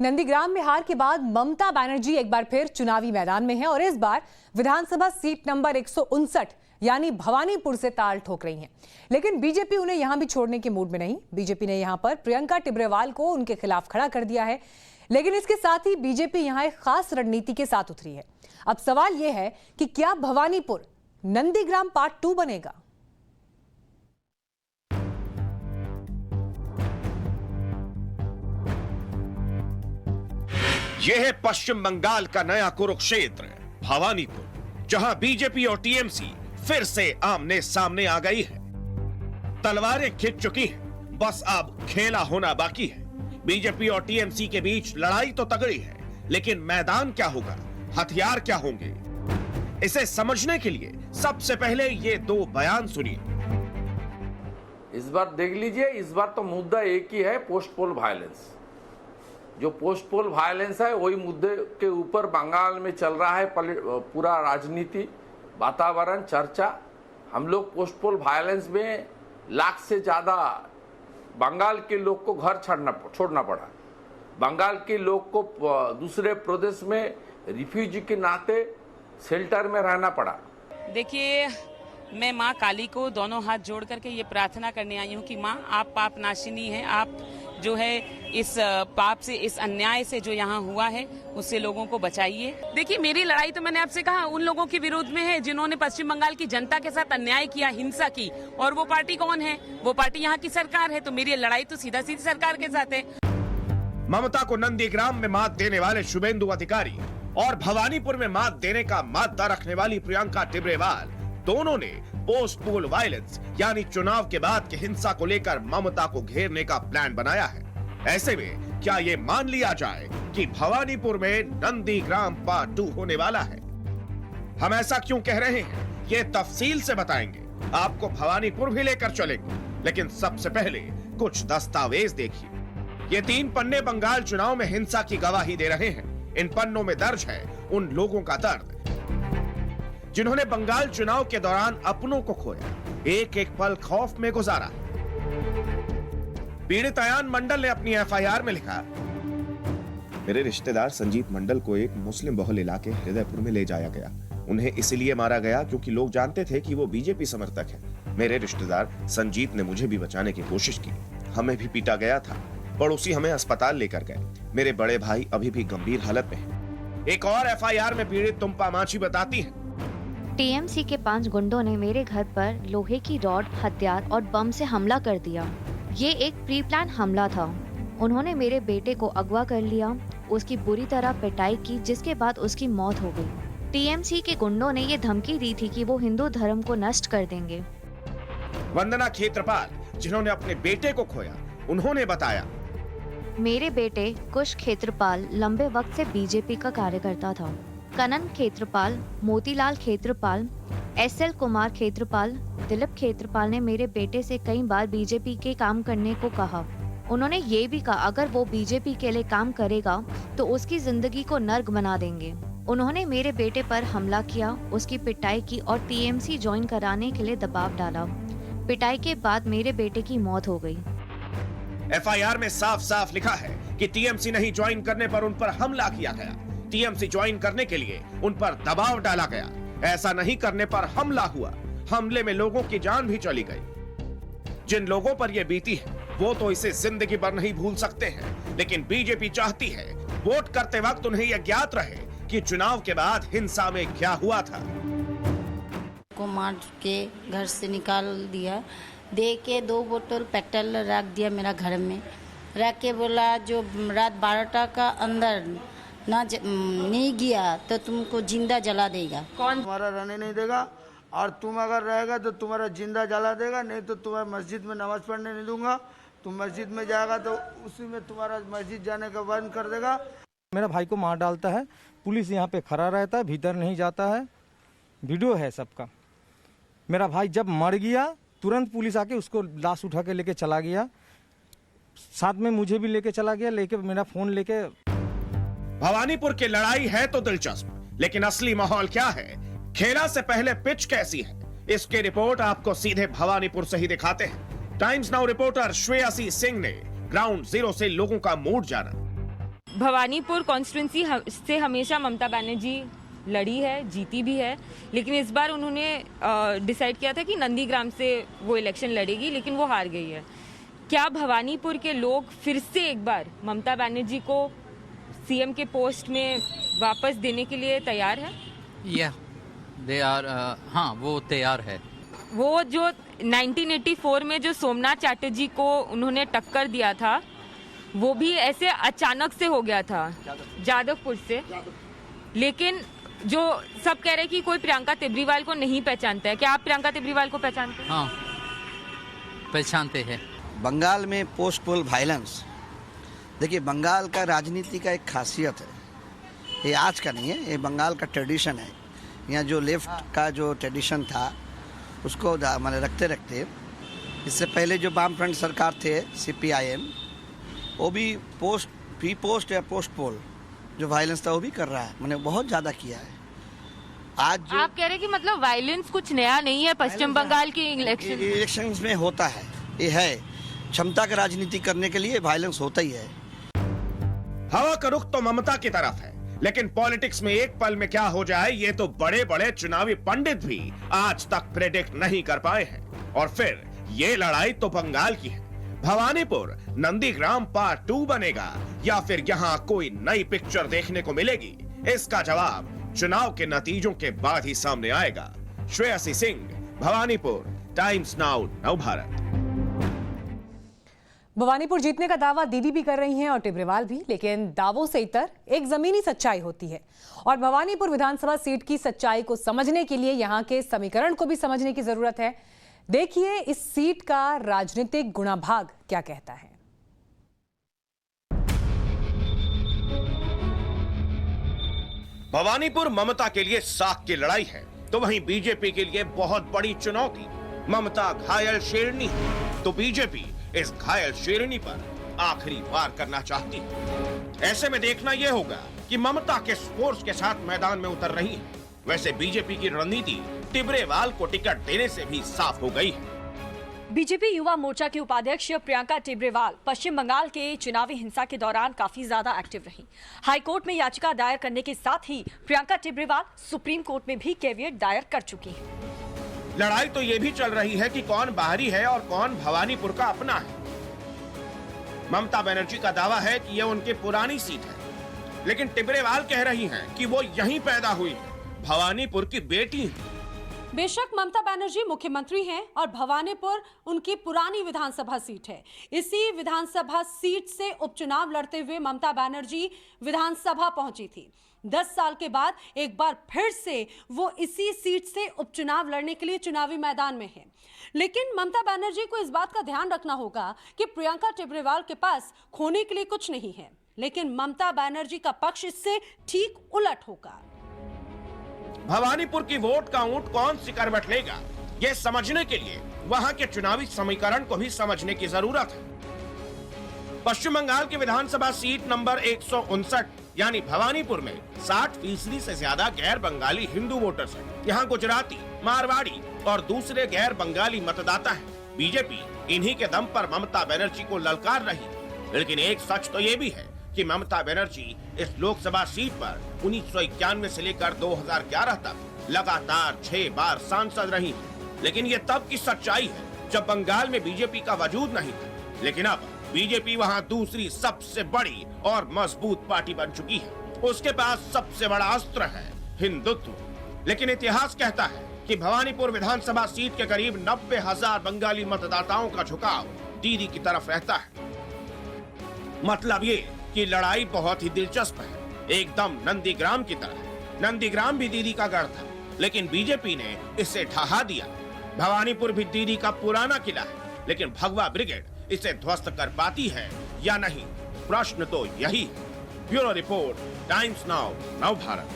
नंदीग्राम में हार के बाद ममता बनर्जी एक बार फिर चुनावी मैदान में हैं और इस बार विधानसभा सीट नंबर 159 यानी भवानीपुर से ताल ठोक रही हैं। लेकिन बीजेपी उन्हें यहां भी छोड़ने के मूड में नहीं। बीजेपी ने यहां पर प्रियंका टिब्रेवाल को उनके खिलाफ खड़ा कर दिया है, लेकिन इसके साथ ही बीजेपी यहां एक खास रणनीति के साथ उतरी है। अब सवाल यह है कि क्या भवानीपुर नंदीग्राम पार्ट 2 बनेगा? यह है पश्चिम बंगाल का नया कुरुक्षेत्र भवानीपुर, जहां बीजेपी और टीएमसी फिर से आमने सामने आ गई है। तलवारें खिंच चुकी हैं, बस अब खेला होना बाकी है। बीजेपी और टीएमसी के बीच लड़ाई तो तगड़ी है, लेकिन मैदान क्या होगा, हथियार क्या होंगे, इसे समझने के लिए सबसे पहले ये दो बयान सुनिए। इस बार देख लीजिए, इस बार तो मुद्दा एक ही है, पोस्ट पोल वायलेंस। जो पोस्ट पोल वायलेंस है वही मुद्दे के ऊपर बंगाल में चल रहा है पूरा राजनीति, वातावरण, चर्चा। हम लोग पोस्ट पोल वायलेंस में लाख से ज्यादा बंगाल के लोग को घर छोड़ना पड़ा। बंगाल के लोग को दूसरे प्रदेश में रिफ्यूजी के नाते शेल्टर में रहना पड़ा। देखिए, मैं माँ काली को दोनों हाथ जोड़ करके ये प्रार्थना करने आई हूँ कि माँ, आप पाप नाशिनी हैं। आप जो है इस पाप से, इस अन्याय से जो यहाँ हुआ है उससे लोगों को बचाइए। देखिए, मेरी लड़ाई तो मैंने आपसे कहा उन लोगों के विरोध में है जिन्होंने पश्चिम बंगाल की जनता के साथ अन्याय किया, हिंसा की। और वो पार्टी कौन है? वो पार्टी यहाँ की सरकार है। तो मेरी लड़ाई तो सीधा सीधी सरकार के साथ है। ममता को नंदीग्राम में मात देने वाले शुभेंदु अधिकारी और भवानीपुर में मात देने का मादा रखने वाली प्रियंका टिब्रेवाल, दोनों ने पोस्ट पोल वायलेंस यानी चुनाव के बाद की हिंसा को लेकर ममता को घेरने का प्लान बनाया है। ऐसे में क्या ये मान लिया जाए कि भवानीपुर में नंदीग्राम पार्ट 2 होने वाला है? हम ऐसा क्यों कह रहे हैं, ये तफसील से बताएंगे। आपको भवानीपुर भी लेकर चलेंगे, लेकिन सबसे पहले कुछ दस्तावेज देखिए। ये 3 पन्ने बंगाल चुनाव में हिंसा की गवाही दे रहे हैं। इन पन्नों में दर्ज है उन लोगों का दर्द जिन्होंने बंगाल चुनाव के दौरान अपनों को खोया, एक एक पल खौफ में गुजारा। पीड़ित अयान मंडल ने अपनी एफआईआर में लिखा, मेरे रिश्तेदार संजीत मंडल को एक मुस्लिम बहुल इलाके हृदयपुर में ले जाया गया। उन्हें इसलिए मारा गया क्योंकि लोग जानते थे कि वो बीजेपी समर्थक है। मेरे रिश्तेदार संजीत ने मुझे भी बचाने की कोशिश की। हमें भी पीटा गया था। पड़ोसी हमें अस्पताल लेकर गए। मेरे बड़े भाई अभी भी गंभीर हालत में हैं। एक और एफआईआर में पीड़ित तुम्पा मांझी बताती है, टीएमसी के 5 गुंडों ने मेरे घर पर लोहे की रॉड, हथियार और बम से हमला कर दिया। ये एक प्री प्लान हमला था। उन्होंने मेरे बेटे को अगवा कर लिया, उसकी बुरी तरह पिटाई की, जिसके बाद उसकी मौत हो गई। टीएमसी के गुंडों ने ये धमकी दी थी कि वो हिंदू धर्म को नष्ट कर देंगे। वंदना खेत्रपाल, जिन्होंने अपने बेटे को खोया, उन्होंने बताया, मेरे बेटे कुश खेत्रपाल लंबे वक्त से बीजेपी का कार्यकर्ता था। कनन खेत्रपाल, मोतीलाल खेत्रपाल, एसएल कुमार खेत्रपाल, दिलीप खेत्रपाल ने मेरे बेटे से कई बार बीजेपी के काम करने को कहा। उन्होंने ये भी कहा अगर वो बीजेपी के लिए काम करेगा तो उसकी जिंदगी को नर्क बना देंगे। उन्होंने मेरे बेटे पर हमला किया, उसकी पिटाई की और टीएमसी ज्वाइन कराने के लिए दबाव डाला। पिटाई के बाद मेरे बेटे की मौत हो गई। एफआईआर में साफ साफ लिखा है कि टीएमसी नहीं ज्वाइन करने पर उन पर हमला किया गया। टीएमसी ज्वाइन करने के लिए उन पर दबाव डाला गया। ऐसा नहीं करने पर हमला हुआ। हमले में लोगों की जान भी चली गई। जिन लोगों पर यह बीती है वो तो इसे जिंदगी भर नहीं भूल सकते हैं, लेकिन बीजेपी चाहती है वोट करते वक्त उन्हें यह ज्ञात रहे कि चुनाव के बाद हिंसा में क्या हुआ था। को मार के घर से निकाल दिया, दे के 2 बोतल पेट्रोल रख दिया मेरा घर में। रख के बोला जो रात 12टा का अंदर ना नहीं गया तो तुमको जिंदा जला देगा। कौन? तुम्हारा रहने नहीं देगा, और तुम अगर रहेगा तो तुम्हारा जिंदा जला देगा, नहीं तो तुम्हारा मस्जिद में नमाज पढ़ने नहीं दूंगा। तुम मस्जिद में जाएगा तो उसी में तुम्हारा मस्जिद जाने का बंद कर देगा। मेरा भाई को मार डालता है, पुलिस यहाँ पे खड़ा रहता है, भीतर नहीं जाता है। वीडियो है सबका। मेरा भाई जब मर गया तुरंत पुलिस आके उसको लाश उठा के लेके चला गया। साथ में मुझे भी लेके चला गया, लेके मेरा फोन लेके। भवानीपुर की लड़ाई है तो दिलचस्प, लेकिन असली माहौल क्या है, खेला से पहले पिच कैसी है, इसकी रिपोर्ट आपको सीधे भवानीपुर से ही दिखाते हैं। Times now reporter Shreyasi Singh ने ग्राउंड जीरो से लोगों का मूड जाना। भवानीपुर कॉन्स्टिट्यूंसी से हमेशा ममता बनर्जी लड़ी है, जीती भी है, लेकिन इस बार उन्होंने डिसाइड किया था कि नंदीग्राम से वो इलेक्शन लड़ेगी, लेकिन वो हार गई है। क्या भवानीपुर के लोग फिर से एक बार ममता बनर्जी को सीएम के पोस्ट में वापस देने के लिए तैयार है? दे आर, हाँ वो तैयार है। वो जो 1984 में जो सोमनाथ चैटर्जी को उन्होंने टक्कर दिया था, वो भी ऐसे अचानक से हो गया था जादवपुर से, लेकिन जो सब कह रहे हैं कि कोई प्रियंका तिब्रीवाल को नहीं पहचानता है। क्या आप प्रियंका तिब्रीवाल को पहचानते हैं? हाँ, पहचानते हैं। बंगाल में पोस्ट पोल वायलेंस, देखिए बंगाल का राजनीति का एक खासियत है, ये आज का नहीं है, ये बंगाल का ट्रेडिशन है। यहाँ जो लेफ्ट का जो ट्रेडिशन था उसको मैंने रखते रखते, इससे पहले जो वामफ्रंट सरकार थे CPIM, वो भी प्री पोस्ट या पोस्ट पोल जो वायलेंस था वो भी कर रहा है, मैंने बहुत ज़्यादा किया है। आज जो आप कह रहे हैं कि मतलब वायलेंस कुछ नया नहीं है, पश्चिम बंगाल के इलेक्शंस में होता है, ये है क्षमता का राजनीति करने के लिए वायलेंस होता ही है। हवा का रुख तो ममता की तरफ है, लेकिन पॉलिटिक्स में एक पल में क्या हो जाए ये तो बड़े बड़े चुनावी पंडित भी आज तक प्रेडिक्ट नहीं कर पाए हैं। और फिर ये लड़ाई तो बंगाल की है। भवानीपुर नंदीग्राम पार्ट 2 बनेगा या फिर यहाँ कोई नई पिक्चर देखने को मिलेगी, इसका जवाब चुनाव के नतीजों के बाद ही सामने आएगा। Shreyasi Singh, Bhawanipur, Times Now Navbharat. भवानीपुर जीतने का दावा दीदी भी कर रही हैं और टिब्रेवाल भी, लेकिन दावों से इतर एक जमीनी सच्चाई होती है और भवानीपुर विधानसभा सीट की सच्चाई को समझने के लिए यहां के समीकरण को भी समझने की जरूरत है। देखिए इस सीट का राजनीतिक गुणाभाग क्या कहता है। भवानीपुर ममता के लिए साख की लड़ाई है, तो वहीं बीजेपी के लिए बहुत बड़ी चुनौती। ममता घायल शेरनी है, तो बीजेपी इस घायल शेरनी पर आखिरी वार करना चाहती है। ऐसे में देखना यह होगा कि ममता किस फोर्स के साथ मैदान में उतर रही है। वैसे बीजेपी की रणनीति टिब्रेवाल को टिकट देने से भी साफ हो गई है। बीजेपी युवा मोर्चा की उपाध्यक्ष प्रियंका टिब्रेवाल पश्चिम बंगाल के चुनावी हिंसा के दौरान काफी ज्यादा एक्टिव रही। हाईकोर्ट में याचिका दायर करने के साथ ही प्रियंका टिब्रेवाल सुप्रीम कोर्ट में भी कैविएट दायर कर चुकी हैं। लड़ाई तो ये भी चल रही है कि कौन बाहरी है और कौन भवानीपुर का अपना है। ममता बनर्जी का दावा है कि यह उनकी पुरानी सीट है, लेकिन टिब्रेवाल कह रही हैं कि वो यहीं पैदा हुई है, भवानीपुर की बेटी है। बेशक ममता बनर्जी मुख्यमंत्री हैं और भवानीपुर उनकी पुरानी विधानसभा सीट है। इसी विधानसभा सीट से उपचुनाव लड़ते हुए ममता बनर्जी विधानसभा पहुंची थी। 10 साल के बाद एक बार फिर से वो इसी सीट से उपचुनाव लड़ने के लिए चुनावी मैदान में है। लेकिन ममता बनर्जी को इस बात का ध्यान रखना होगा कि प्रियंका टिब्रेवाल के पास खोने के लिए कुछ नहीं है, लेकिन ममता बनर्जी का पक्ष इससे ठीक उलट होगा। भवानीपुर की वोट काउंट कौन सी करवट लेगा, ये समझने के लिए वहां के चुनावी समीकरण को भी समझने की जरूरत है। पश्चिम बंगाल की विधानसभा सीट नंबर 159 यानी भवानीपुर में 60% से ज्यादा गैर बंगाली हिंदू वोटर्स हैं। यहाँ गुजराती, मारवाड़ी और दूसरे गैर बंगाली मतदाता हैं। बीजेपी इन्हीं के दम पर ममता बनर्जी को ललकार रही, लेकिन एक सच तो ये भी है कि ममता बनर्जी इस लोकसभा सीट पर 1991 से लेकर 2011 तक लगातार 6 बार सांसद रही है। लेकिन ये तब की सच्चाई है जब बंगाल में बीजेपी का वजूद नहीं था, लेकिन अब बीजेपी वहां दूसरी सबसे बड़ी और मजबूत पार्टी बन चुकी है। उसके पास सबसे बड़ा अस्त्र है हिंदुत्व। लेकिन इतिहास कहता है कि भवानीपुर विधानसभा सीट के करीब 90,000 बंगाली मतदाताओं का झुकाव दीदी की तरफ रहता है। मतलब ये कि लड़ाई बहुत ही दिलचस्प है, एकदम नंदीग्राम की तरह। नंदीग्राम भी दीदी का गढ़ था, लेकिन बीजेपी ने इसे ढहा दिया। भवानीपुर भी दीदी का पुराना किला है, लेकिन भगवा ब्रिगेड इसे ध्वस्त कर पाती है या नहीं, प्रश्न तो यही है। Bureau report, times Now Navbharat.